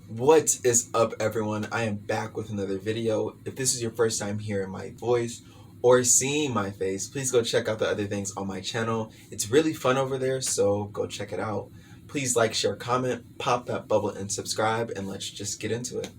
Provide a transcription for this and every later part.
What is up, everyone? I am back with another video. If this is your first time hearing my voice or seeing my face, please go check out the other things on my channel. It's really fun over there, so go check it out. Please like, share, comment, pop that bubble, and subscribe, and let's just get into it.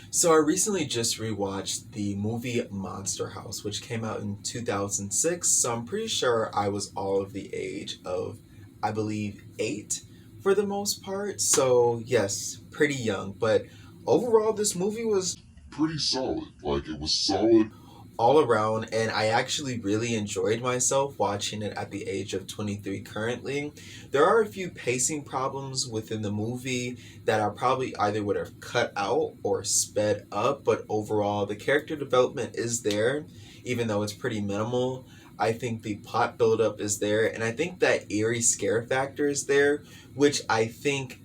So I recently just rewatched the movie Monster House, which came out in 2006, so I'm pretty sure I was all of the age of, I believe, 8 for the most part. So yes, pretty young, but overall this movie was pretty solid. Like, it was solid. all around, and I actually really enjoyed myself watching it at the age of 23 currently. There are a few pacing problems within the movie that I probably either would have cut out or sped up, but overall the character development is there, even though it's pretty minimal. I think the plot buildup is there, and I think that eerie scare factor is there, which I think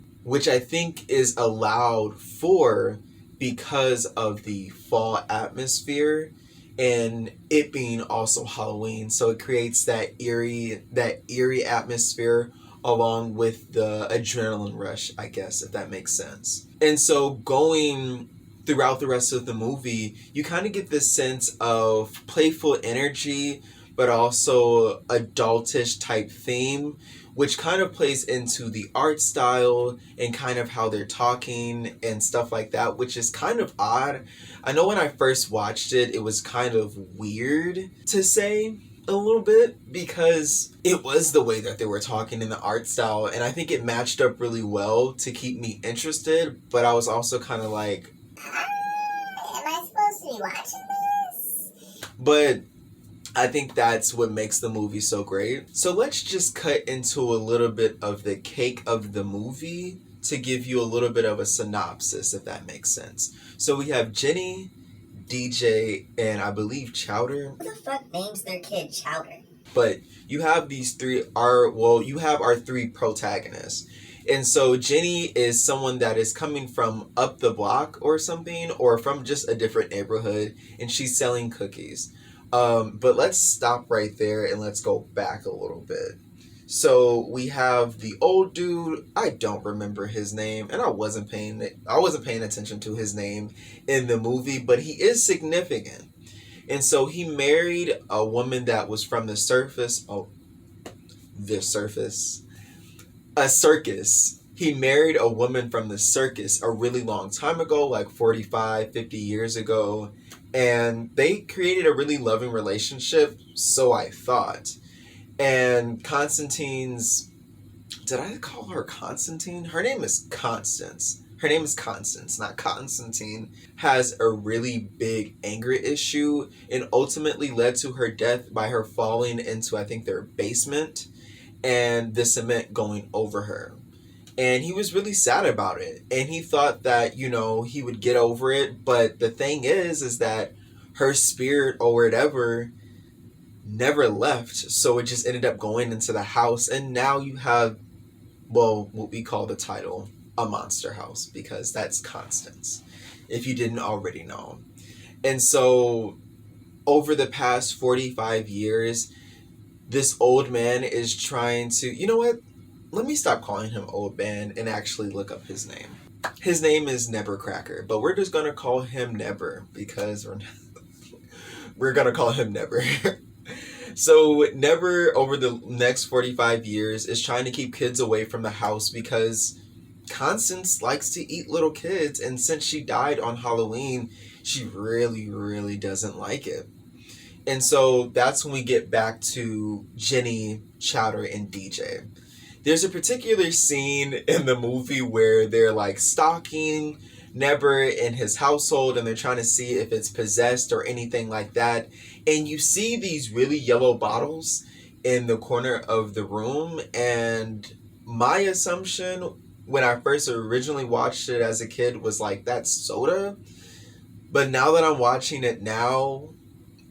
is allowed for because of the fall atmosphere and it being also Halloween. So it creates that eerie atmosphere along with the adrenaline rush, I guess, if that makes sense. And so going throughout the rest of the movie, you kind of get this sense of playful energy, but also adultish type theme, which kind of plays into the art style and kind of how they're talking and stuff like that, which is kind of odd. I know when I first watched it, it was kind of weird to say a little bit because it was the way that they were talking in the art style, and I think it matched up really well to keep me interested, but I was also kind of like, Am I supposed to be watching this? but I think that's what makes the movie so great. So let's just cut into a little bit of the cake of the movie to give you a little bit of a synopsis, if that makes sense. So we have Jenny, DJ, and I believe Chowder. Who the fuck names their kid Chowder? But you have you have our three protagonists. And so Jenny is someone that is coming from up the block or something, or from just a different neighborhood, and she's selling cookies. But let's stop right there and let's go back a little bit. So we have the old dude. I don't remember his name, and I wasn't paying attention to his name in the movie, but he is significant. And so he married a woman that was from the surface. Oh, the surface. A circus. He married a woman from the circus a really long time ago, like 45, 50 years ago. And they created a really loving relationship, so I thought. And Constantine's, did I call her Constantine? Her name is Constance. Her name is Constance, not Constantine. Has a really big anger issue and ultimately led to her death by her falling into, I think, their basement and the cement going over her. And he was really sad about it. And he thought that, he would get over it. But the thing is that her spirit or whatever never left. So it just ended up going into the house. And now you have, what we call the title, a monster house, because that's Constance, if you didn't already know. And so over the past 45 years, this old man is trying to, you know what? Let me stop calling him old man and actually look up his name. His name is Nevercracker, but we're just going to call him Never because we're going to call him Never. So Never, over the next 45 years, is trying to keep kids away from the house because Constance likes to eat little kids, and since she died on Halloween, she really, really doesn't like it. And so that's when we get back to Jenny, Chowder, and DJ. There's a particular scene in the movie where they're like stalking Never in his household and they're trying to see if it's possessed or anything like that. And you see these really yellow bottles in the corner of the room. And my assumption when I first originally watched it as a kid was like, that's soda. But now that I'm watching it now,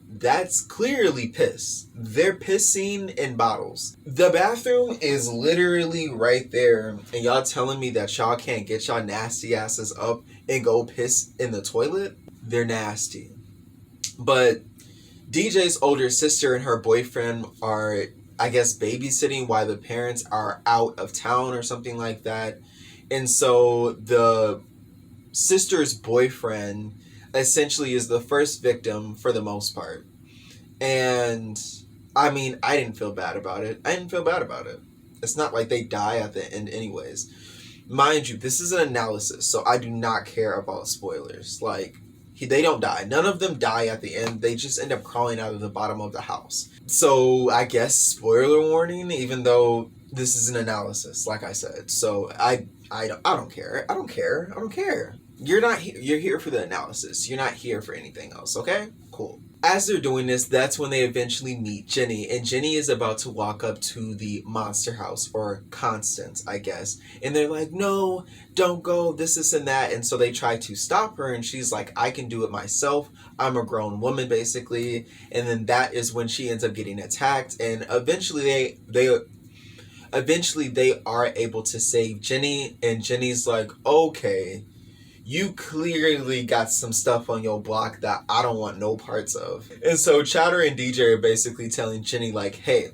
that's clearly piss. They're pissing in bottles. The bathroom is literally right there, and y'all telling me that y'all can't get y'all nasty asses up and go piss in the toilet? They're nasty. But DJ's older sister and her boyfriend are, I guess, babysitting while the parents are out of town or something like that. And so the sister's boyfriend essentially is the first victim for the most part. And I mean, I didn't feel bad about it. It's not like they die at the end anyways. Mind you, this is an analysis, so I do not care about spoilers. Like, they don't die. None of them die at the end. They just end up crawling out of the bottom of the house. So I guess spoiler warning, even though this is an analysis, like I said. So I don't care. I don't care. You're not here. You're here for the analysis. You're not here for anything else. Okay? Cool. As they're doing this, that's when they eventually meet Jenny, and Jenny is about to walk up to the monster house, or Constance, I guess, and they're like, no, don't go, this and that, and so they try to stop her, and she's like, I can do it myself, I'm a grown woman, basically, and then that is when she ends up getting attacked, and eventually they are able to save Jenny, and Jenny's like, okay, you clearly got some stuff on your block that I don't want no parts of. And so Chowder and DJ are basically telling Jenny, like, hey,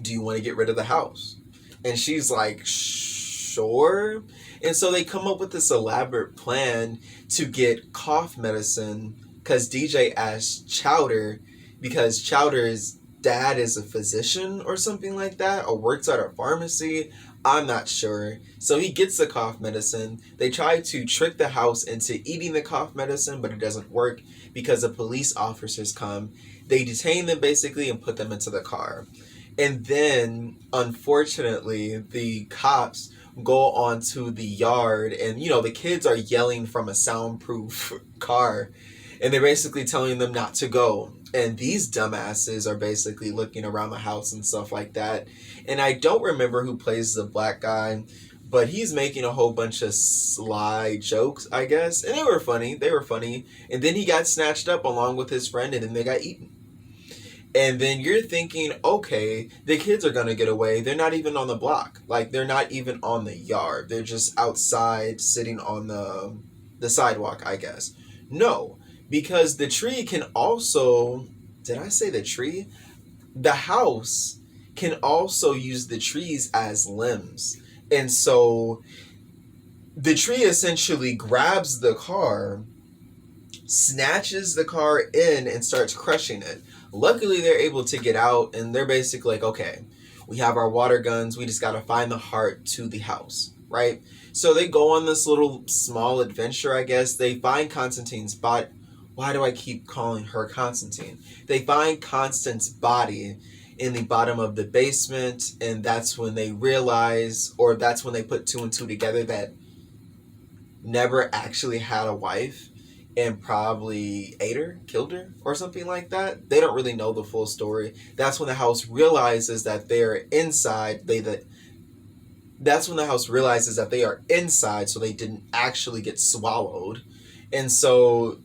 do you want to get rid of the house? And she's like, sure. And so they come up with this elaborate plan to get cough medicine, because DJ asked Chowder, because Chowder's dad is a physician or something like that, or works at a pharmacy. I'm not sure. So he gets the cough medicine. They try to trick the house into eating the cough medicine, but it doesn't work because the police officers come. They detain them basically and put them into the car. And then, unfortunately, the cops go onto the yard, and, you know, the kids are yelling from a soundproof car, and they're basically telling them not to go. And these dumbasses are basically looking around the house and stuff like that. And I don't remember who plays the black guy, but he's making a whole bunch of sly jokes, I guess. And they were funny. And then he got snatched up along with his friend, and then they got eaten. And then you're thinking, okay, the kids are going to get away. They're not even on the block. Like, they're not even on the yard. They're just outside sitting on the sidewalk, I guess. No, because the tree can also... Did I say the tree? The house can also use the trees as limbs. And so the tree essentially grabs the car, snatches the car in, and starts crushing it. Luckily, they're able to get out, and they're basically like, okay, we have our water guns. We just got to find the heart to the house, right? So they go on this little small adventure, I guess. They find Constantine's body. Why do I keep calling her Constantine? They find Constance's body in the bottom of the basement, and that's when they realize, or that's when they put two and two together, that Never actually had a wife and probably ate her, killed her, or something like that. They don't really know the full story. That's when the house realizes that they're inside. That's when the house realizes that they are inside, so they didn't actually get swallowed. And so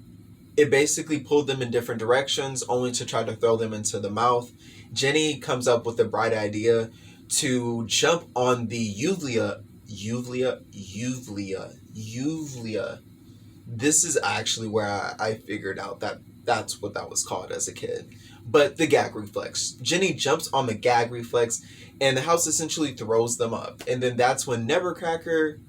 it basically pulled them in different directions, only to try to throw them into the mouth. Jenny comes up with the bright idea to jump on the uvula. This is actually where I figured out that that's what that was called as a kid. But the gag reflex. Jenny jumps on the gag reflex, and the house essentially throws them up. And then that's when Nevercracker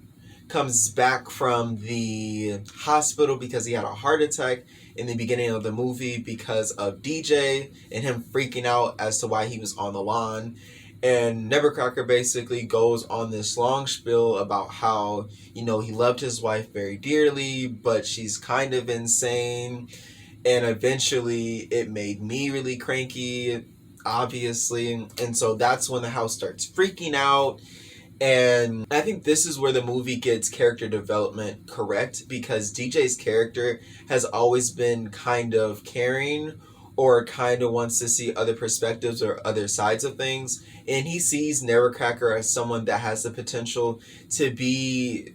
comes back from the hospital because he had a heart attack in the beginning of the movie because of DJ and him freaking out as to why he was on the lawn. And Nevercracker basically goes on this long spiel about how, he loved his wife very dearly, but she's kind of insane. And eventually it made me really cranky, obviously. And so that's when the house starts freaking out. And I think this is where the movie gets character development correct, because DJ's character has always been kind of caring, or kind of wants to see other perspectives or other sides of things. And he sees Nevercracker as someone that has the potential to be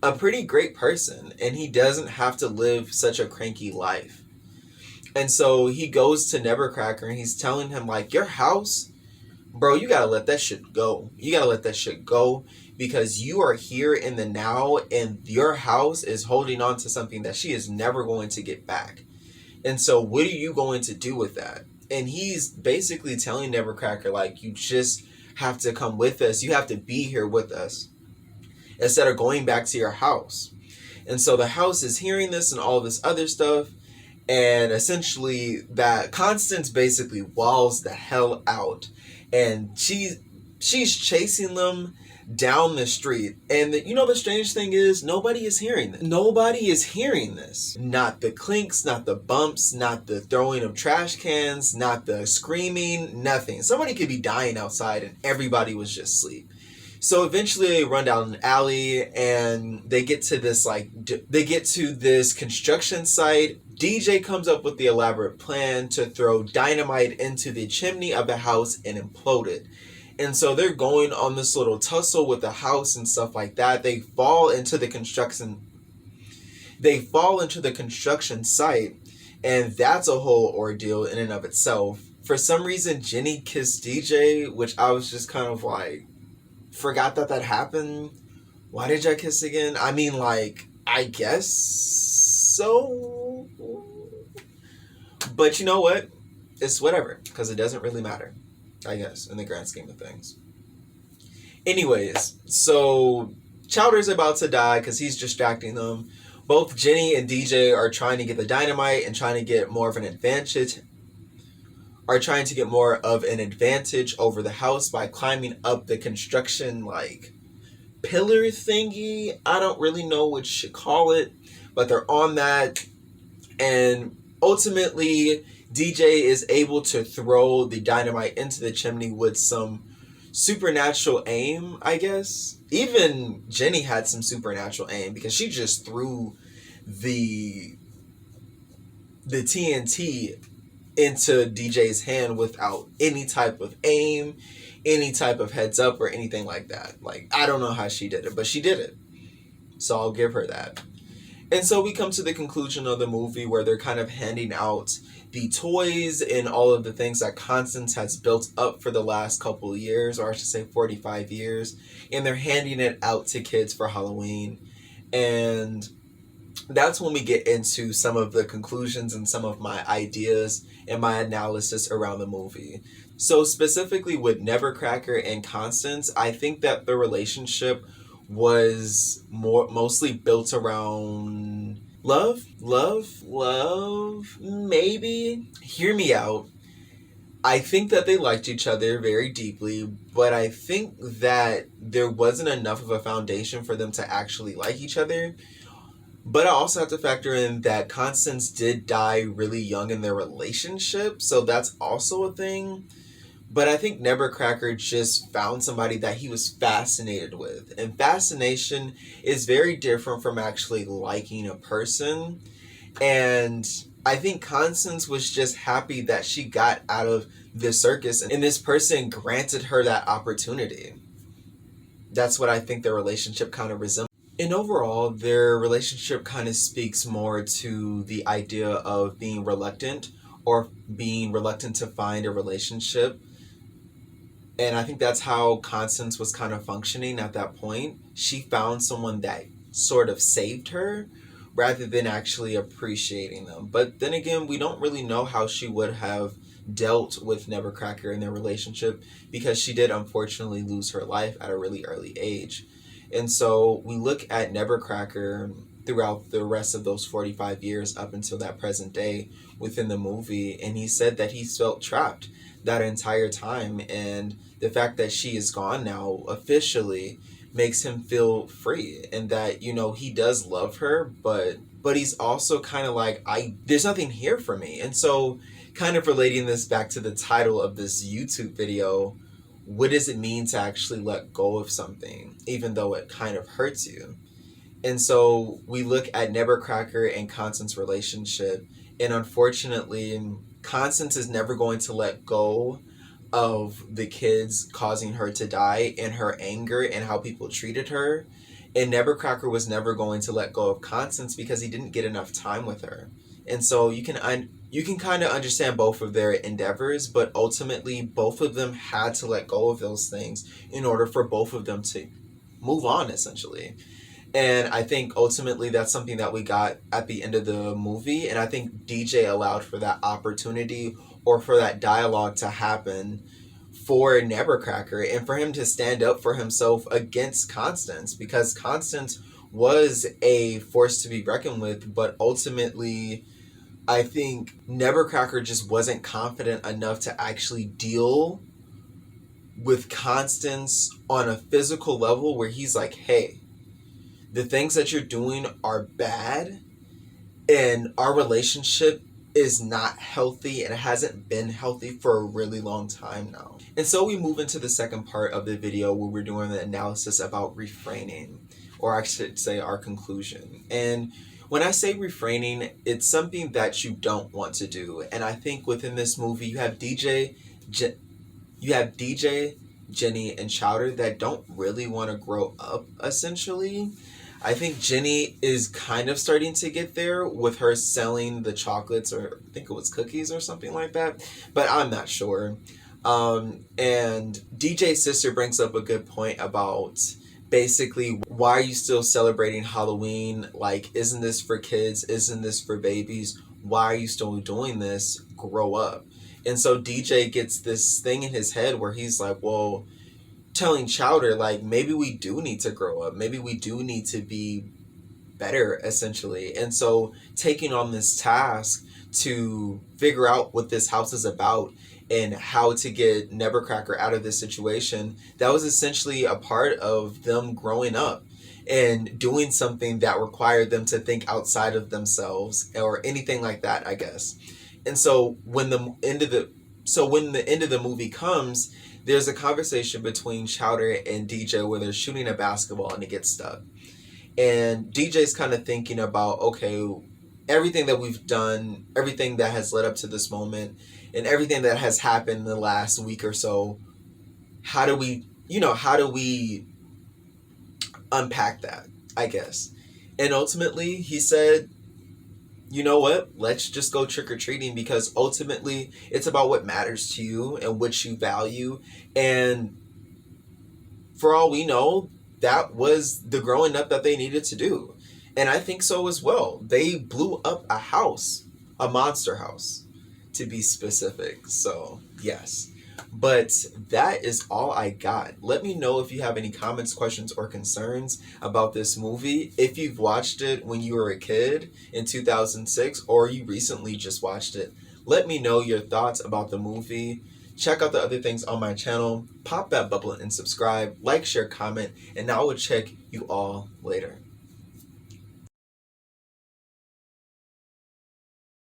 a pretty great person, and he doesn't have to live such a cranky life. And so he goes to Nevercracker and he's telling him, like, your house, bro, you gotta let that shit go. You gotta let that shit go, because you are here in the now, and your house is holding on to something that she is never going to get back. And so what are you going to do with that? And he's basically telling Nevercracker, like, you just have to come with us. You have to be here with us. instead of going back to your house. And so the house is hearing this and all this other stuff. And essentially that Constance basically walls the hell out. And she's chasing them down the street. And the strange thing is, nobody is hearing this. Nobody is hearing this. Not the clinks, not the bumps, not the throwing of trash cans, not the screaming, nothing. Somebody could be dying outside and everybody was just asleep. So eventually they run down an alley and they get to this construction site. DJ comes up with the elaborate plan to throw dynamite into the chimney of the house and implode it. And so they're going on this little tussle with the house and stuff like that. They fall into the construction site, and that's a whole ordeal in and of itself. For some reason, Jenny kissed DJ, which I was just kind of like, forgot that happened. Why did y'all kiss again? I mean, like, I guess so. But you know what? It's whatever, because it doesn't really matter, I guess, in the grand scheme of things. Anyways, so Chowder's about to die because he's distracting them. Both Jenny and DJ are trying to get the dynamite and trying to get more of an advantage over the house by climbing up the construction pillar thingy. I don't really know what you should call it, but they're on that, and ultimately DJ is able to throw the dynamite into the chimney with some supernatural aim, I guess. Even Jenny had some supernatural aim because she just threw the TNT into DJ's hand without any type of aim, any type of heads up or anything like that. I don't know how she did it, but she did it. So I'll give her that. And so we come to the conclusion of the movie where they're kind of handing out the toys and all of the things that Constance has built up for the last couple of years, or I should say 45 years, and they're handing it out to kids for Halloween. And that's when we get into some of the conclusions and some of my ideas and my analysis around the movie. So specifically with Nevercracker and Constance, I think that the relationship was mostly built around love, maybe. Hear me out. I think that they liked each other very deeply, but I think that there wasn't enough of a foundation for them to actually like each other. But I also have to factor in that Constance did die really young in their relationship, so that's also a thing. But I think Nevercracker just found somebody that he was fascinated with. And fascination is very different from actually liking a person. And I think Constance was just happy that she got out of the circus and this person granted her that opportunity. That's what I think their relationship kind of resembles. And overall, their relationship kind of speaks more to the idea of being reluctant or being reluctant to find a relationship. And I think that's how Constance was kind of functioning at that point. She found someone that sort of saved her rather than actually appreciating them. But then again, we don't really know how she would have dealt with Nevercracker in their relationship because she did unfortunately lose her life at a really early age. And so we look at Nevercracker throughout the rest of those 45 years up until that present day within the movie, and he said that he felt trapped that entire time, and the fact that she is gone now officially makes him feel free, and that he does love her, but he's also kind of like, there's nothing here for me. And so kind of relating this back to the title of this YouTube video, what does it mean to actually let go of something even though it kind of hurts you? And so we look at Nevercracker and Constance's relationship, and unfortunately Constance is never going to let go of the kids causing her to die and her anger and how people treated her. And Nevercracker was never going to let go of Constance because he didn't get enough time with her. And so you can kind of understand both of their endeavors, but ultimately both of them had to let go of those things in order for both of them to move on, essentially. And I think ultimately that's something that we got at the end of the movie. And I think DJ allowed for that opportunity or for that dialogue to happen for Nevercracker and for him to stand up for himself against Constance, because Constance was a force to be reckoned with, but ultimately I think Nevercracker just wasn't confident enough to actually deal with Constance on a physical level where he's like, hey, the things that you're doing are bad and our relationship is not healthy and it hasn't been healthy for a really long time now. And so we move into the second part of the video where we're doing the analysis about refraining, or I should say our conclusion. And when I say refraining, it's something that you don't want to do. And I think within this movie you have DJ, Jenny, and Chowder that don't really want to grow up, essentially. I think Jenny is kind of starting to get there with her selling the chocolates, or I think it was cookies or something like that, but I'm not sure. And DJ's sister brings up a good point about basically, why are you still celebrating Halloween? Like, isn't this for kids? Isn't this for babies? Why are you still doing this? Grow up. And so DJ gets this thing in his head where he's like, well, telling Chowder, like, maybe we do need to grow up. Maybe we do need to be better, essentially. And so taking on this task to figure out what this house is about and how to get Nevercracker out of this situation, that was essentially a part of them growing up and doing something that required them to think outside of themselves or anything like that, I guess. And so when the end of the movie comes, there's a conversation between Chowder and DJ where they're shooting a basketball and it gets stuck. And DJ's kind of thinking about, okay, everything that we've done, everything that has led up to this moment, and everything that has happened in the last week or so, how do we unpack that, I guess. And ultimately, he said, you know what, let's just go trick-or-treating, because ultimately it's about what matters to you and what you value. And for all we know, that was the growing up that they needed to do. And I think so as well. They blew up a house, a monster house, to be specific. So yes, but that is all I got. Let me know if you have any comments, questions, or concerns about this movie. If you've watched it when you were a kid in 2006, or you recently just watched it, let me know your thoughts about the movie. Check out the other things on my channel. Pop that bubble and subscribe, like, share, comment, and I will check you all later.